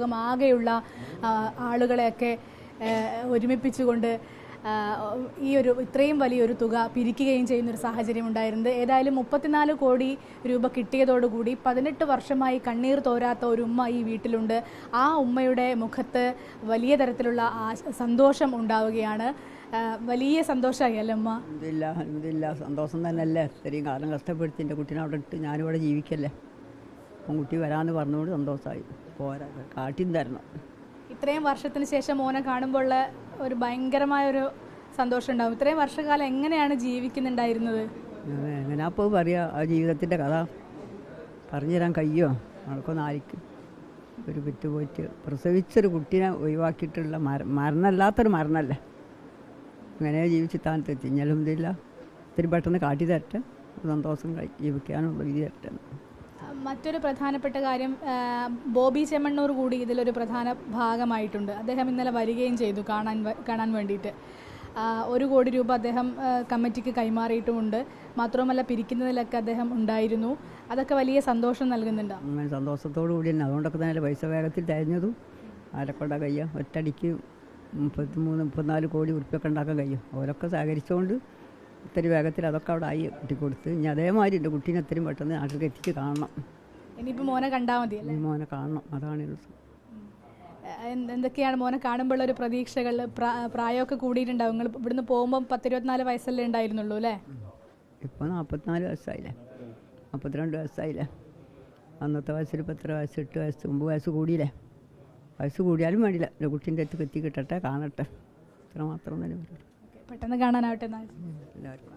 ലോകമാകെയുള്ള ആളുകളെയൊക്കെ ഒരുമിപ്പിച്ചുകൊണ്ട് ഇത്രയും വലിയൊരു തുക പിരിക്കുകയും ചെയ്യുന്നൊരു സാഹചര്യം ഉണ്ടായിരുന്നത്. ഏതായാലും 34 കോടി രൂപ കിട്ടിയതോടുകൂടി 18 വർഷമായി കണ്ണീർ തോരാത്ത ഒരു ഉമ്മ ഈ വീട്ടിലുണ്ട്. ആ ഉമ്മയുടെ മുഖത്ത് വലിയ തരത്തിലുള്ള സന്തോഷം ഉണ്ടാവുകയാണ്. വലിയ സന്തോഷമായി അല്ലേ അമ്മ? അൽഹംദുലില്ലാ, സന്തോഷം തന്നെയല്ലേ. ഇത്രയും കാലം കഷ്ടപ്പെടുത്തി എൻ്റെ കുട്ടീനെ അവിടെ ഇട്ട് ഞാനിവിടെ ജീവിക്കല്ലേ. അപ്പം കുട്ടി വരാമെന്ന് പറഞ്ഞുകൊണ്ട് സന്തോഷമായി. പോരാ, കാട്ടിയും തരണം. ഇത്രയും വർഷത്തിന് ശേഷം മോനെ കാണുമ്പോൾ ഒരു ഭയങ്കരമായൊരു സന്തോഷം ഉണ്ടാവും. ഇത്രയും വർഷകാലം എങ്ങനെയാണ് ജീവിക്കുന്നുണ്ടായിരുന്നത്? എങ്ങനെയാ അപ്പോൾ പറയുക ആ ജീവിതത്തിൻ്റെ കഥ പറഞ്ഞു തരാൻ കഴിയുമോ? അവൾക്കൊന്ന് ആയിരിക്കും ഒരു പെറ്റ് പോയിട്ട് പ്രസവിച്ചൊരു കുട്ടീനെ ഒഴിവാക്കിയിട്ടുള്ള മരണമല്ലാത്തൊരു മരണമല്ലേ. അങ്ങനെ ജീവിച്ചിട്ടാണെത്തി. അൽഹംദുലില്ലാ, ഇത്തിരി പെട്ടെന്ന് കാട്ടി തരട്ടെ, സന്തോഷം ജീവിക്കാനുള്ള വിധി തരട്ടെ. മറ്റൊരു പ്രധാനപ്പെട്ട കാര്യം, ബോബി ചെമ്മണ്ണൂർ കൂടി ഇതിലൊരു പ്രധാന ഭാഗമായിട്ടുണ്ട്. അദ്ദേഹം ഇന്നലെ വരികയും ചെയ്തു കാണാൻ വേണ്ടിയിട്ട്. 1 കോടി രൂപ അദ്ദേഹം കമ്മിറ്റിക്ക് കൈമാറിയിട്ടുമുണ്ട്. മാത്രവുമല്ല പിരിക്കുന്നതിലൊക്കെ അദ്ദേഹം ഉണ്ടായിരുന്നു. അതൊക്കെ വലിയ സന്തോഷം നൽകുന്നുണ്ട്. അങ്ങനെ സന്തോഷത്തോടു കൂടി തന്നെ, അതുകൊണ്ടൊക്കെ തന്നെ പൈസ വേഗത്തിൽ തഴഞ്ഞതും ആരെക്കൊണ്ട കഴിയാം. ഒറ്റടിക്ക് 33-34 കോടി ഉറുപ്പ്യൊക്കെ ഉണ്ടാക്കാൻ കഴിയും. അവരൊക്കെ സഹകരിച്ചുകൊണ്ട് ഇത്തിരി വേഗത്തിൽ അതൊക്കെ അവിടെ ആയി കുട്ടിക്കൊടുത്ത്. ഇനി അതേമാതിരി എൻ്റെ കുട്ടീനെ എത്രയും പെട്ടെന്ന് നാട്ടിലേക്ക് എത്തിച്ച് കാണണം. ഇനിയിപ്പോൾ മോനെ കണ്ടാൽ മതി അല്ലേ? മോനെ കാണണം, അതാണ്. എന്തൊക്കെയാണ് മോനെ കാണുമ്പോൾ ഒരു പ്രതീക്ഷകൾ? പ്രായമൊക്കെ കൂടിയിട്ടുണ്ടാവും. നിങ്ങൾ ഇവിടുന്ന് പോകുമ്പോൾ 10-24 വയസ്സല്ലേ ഉണ്ടായിരുന്നുള്ളൂ അല്ലേ? ഇപ്പോൾ 44 വയസ്സായില്ലേ, 42 വയസ്സായില്ലേ. അന്നത്തെ വയസ്സിൽ 10 വയസ്സ്, 8 വയസ്സ്, 9 വയസ്സ് കൂടിയില്ലേ. വയസ്സ് കൂടിയാലും വേണ്ടില്ല, എൻ്റെ കുട്ടീൻ്റെ അടുത്ത് എത്തി കിട്ടട്ടെ, കാണട്ടെ, ഇത്ര മാത്രം തന്നെ. പെട്ടെന്ന് കാണാനാവട്ടെ. എല്ലാവർക്കും